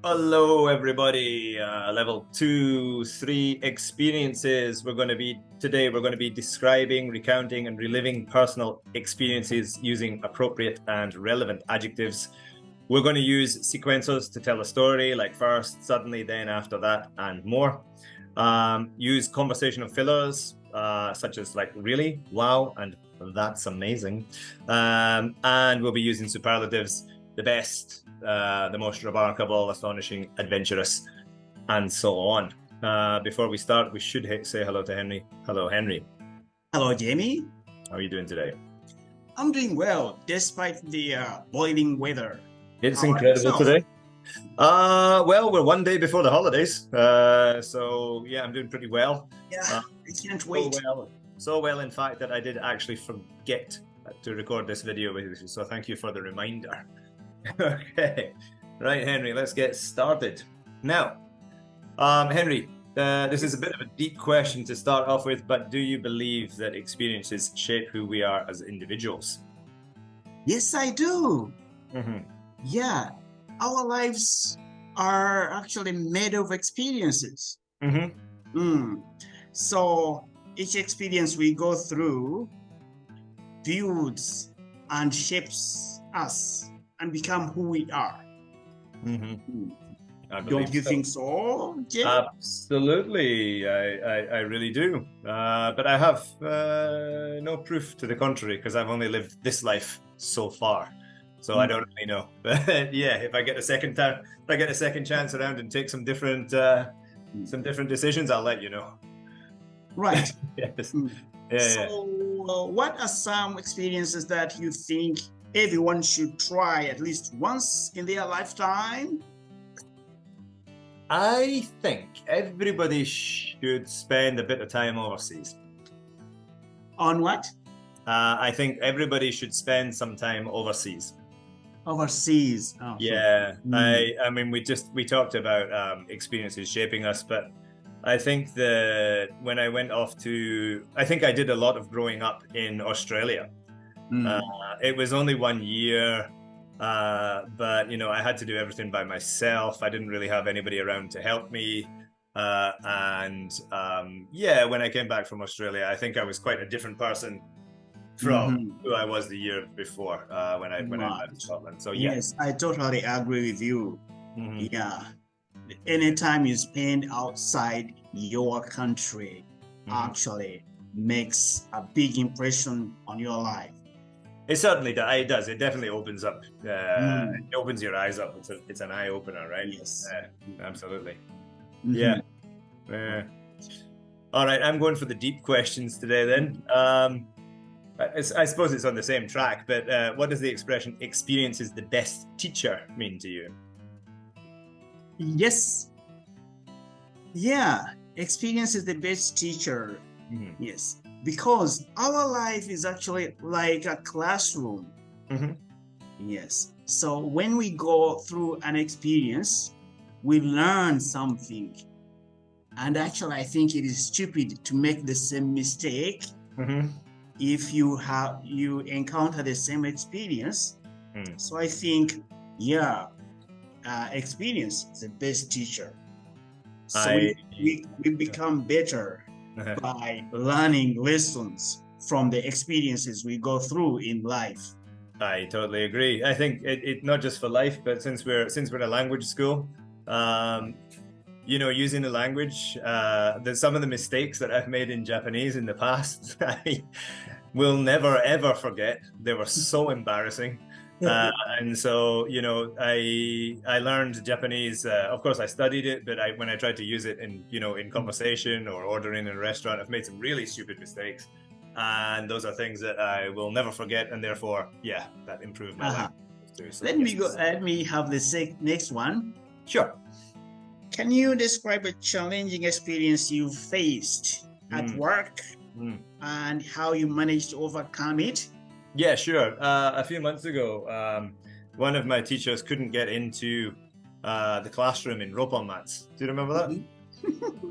Hello, everybody. Level 2, 3 experiences. We're going to be describing, recounting, and reliving personal experiences using appropriate and relevant adjectives. We're going to use sequencers to tell a story, like first, suddenly, then, after that, and more. Use conversational fillers, such as like really, wow, and that's amazing. And we'll be using superlatives, the best, the most remarkable, astonishing, adventurous, and so on. Before we start, we should say hello to Henry. Hello, Henry. Hello, Jamie. How are you doing today? I'm doing well, despite the boiling weather. It's How incredible today. Well, we're one day before the holidays, so yeah, I'm doing pretty well. Yeah, I can't wait. So well, in fact, that I did actually forget to record this video with you, so thank you for the reminder. Okay, right, Henry, let's get started. Now, Henry, this is a bit of a deep question to start off with, but do you believe that experiences shape who we are as individuals? Yes, I do. Mm-hmm. Yeah, our lives are actually made of experiences. Mm-hmm. So each experience we go through builds and shapes us and become who we are. Mm-hmm. Don't you think so, Jay? Absolutely, I really do. But I have no proof to the contrary because I've only lived this life so far. So I don't really know. But yeah, if I get a second chance around and take some different decisions, I'll let you know. Right. Yes. So what are some experiences that you think everyone should try at least once in their lifetime? I think everybody should spend a bit of time overseas. On what? I think everybody should spend some time overseas. Overseas. Oh, yeah. I mean, we talked about experiences shaping us, but I think that when I went off I think I did a lot of growing up in Australia. It was only 1 year, but I had to do everything by myself. I didn't really have anybody around to help me. When I came back from Australia, I think I was quite a different person from who I was the year before when I left Scotland. So yeah. Yes, I totally agree with you. Yeah. Anytime you spend outside your country actually makes a big impression on your life. It certainly does. It does. It definitely opens up. It opens your eyes up. It's an eye opener, right? Yes. Absolutely. Yeah. All right. I'm going for the deep questions today then. I suppose it's on the same track, but what does the expression "experience is the best teacher" mean to you? Yes. Yeah. Experience is the best teacher. Yes. Because our life is actually like a classroom. Yes. So when we go through an experience, we learn something. And actually, I think it is stupid to make the same mistake if you encounter the same experience. So I think, experience is the best teacher. So we become better by learning lessons from the experiences we go through in life. I totally agree. I think it not just for life, but since we're a language school, using the language, there's some of the mistakes that I've made in Japanese in the past. I will never ever forget. They were so embarrassing. And so, I learned Japanese. Of course, I studied it, but when I tried to use it in conversation or ordering in a restaurant, I've made some really stupid mistakes. And those are things that I will never forget. And therefore, that improved my life too. So, Let me have the next one. Sure. Can you describe a challenging experience you faced at work and how you managed to overcome it? Yeah, sure. A few months ago, one of my teachers couldn't get into the classroom in rope-on mats. Do you remember that?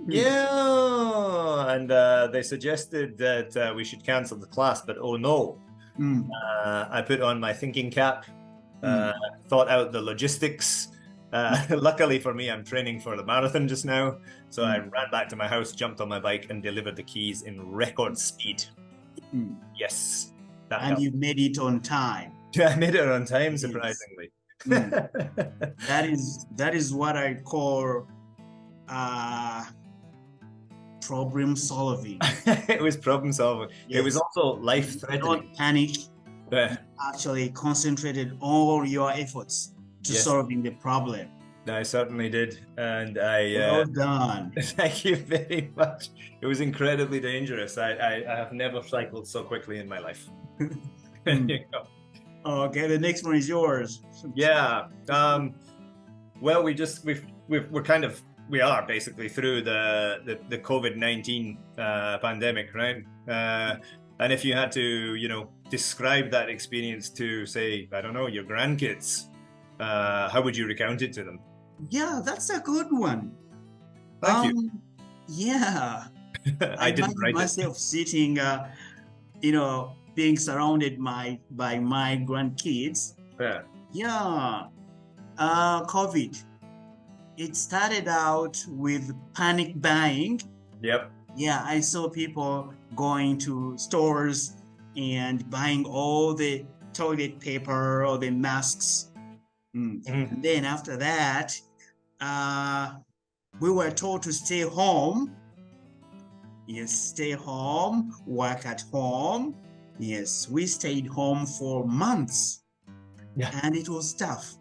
Yeah. And they suggested that we should cancel the class, but oh no. I put on my thinking cap, thought out the logistics, Luckily for me, I'm training for the marathon just now. So I ran back to my house, jumped on my bike, and delivered the keys in record speed. Yes. And helped. You made it on time. Yeah, I made it on time, surprisingly. That is what I call problem solving. It was problem solving. Yes. It was also life-threatening. Don't panic. Actually concentrated all your efforts to solving the problem. I certainly did, and well done. Thank you very much. It was incredibly dangerous. I have never cycled so quickly in my life. There you go. Okay, the next one is yours. Yeah. Well, we are basically through the COVID-19 pandemic, right? And if you had to, describe that experience to, say, I don't know, your grandkids, how would you recount it to them? Yeah, that's a good one. Thank you. Yeah. I didn't write myself sitting, being surrounded by my grandkids. Yeah. Yeah. COVID. It started out with panic buying. Yep. Yeah, I saw people going to stores and buying all the toilet paper or the masks. And then after that, we were told to stay home. Yes, stay home, work at home. Yes, we stayed home for months. Yeah. And it was tough.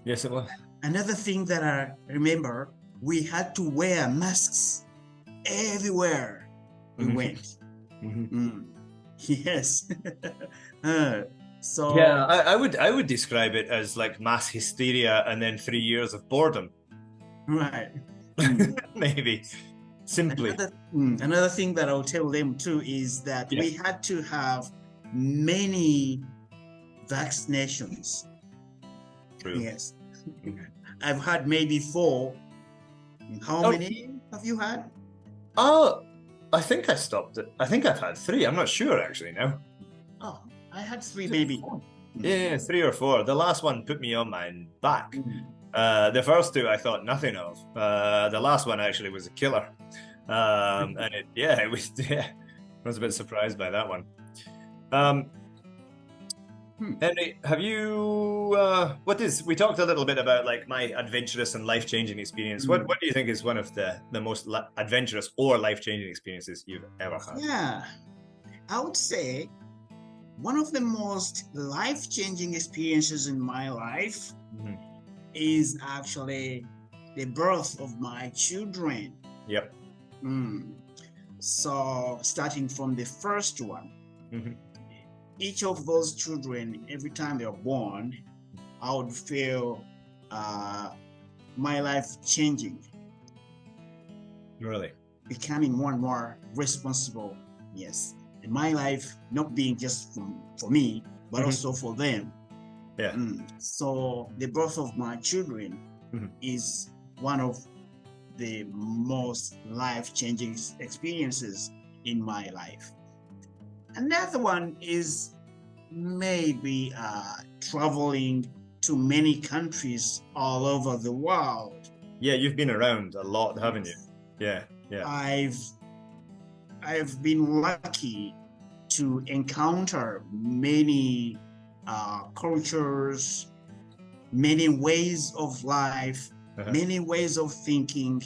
Yes, it was. Another thing that I remember, we had to wear masks everywhere we went. Yes. So yeah, I would describe it as like mass hysteria and then 3 years of boredom. Right. Maybe. Simply. Another thing that I'll tell them too is that we had to have many vaccinations. True. Yes. I've had maybe 4. How many have you had? Oh, I think I stopped it. I think I've had 3. I'm not sure actually now. Oh, I had 3 maybe. Yeah, 3 or 4. The last one put me on my back. The first 2 I thought nothing of. The last one actually was a killer. And I was a bit surprised by that one. Henry, have you, we talked a little bit about like my adventurous and life-changing experience. What do you think is one of the most adventurous or life-changing experiences you've ever had? Yeah, I would say one of the most life-changing experiences in my life is actually the birth of my children. Yep. So starting from the first one, each of those children, every time they were born, I would feel my life changing. Really? Becoming more and more responsible. Yes. And my life not being just for me, but also for them. Yeah. So the birth of my children is one of the most life-changing experiences in my life. Another one is maybe traveling to many countries all over the world. Yeah, you've been around a lot, haven't you? Yeah. I've been lucky to encounter many cultures, many ways of life, many ways of thinking,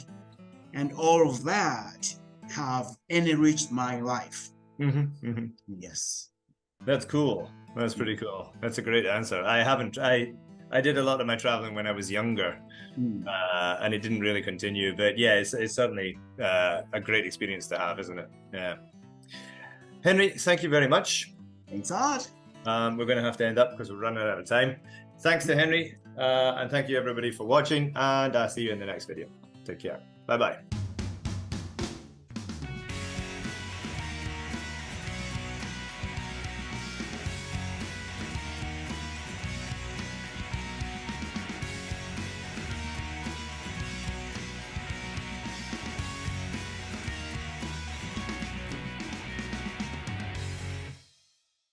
and all of that have enriched my life. Yes. That's cool. That's pretty cool. That's a great answer. I did a lot of my traveling when I was younger, and it didn't really continue. But yeah, it's certainly a great experience to have, isn't it? Yeah. Henry, thank you very much. Thanks a lot. We're going to have to end up because we're running out of time. Thanks to Henry, and thank you everybody for watching, and I'll see you in the next video. Take care. Bye-bye.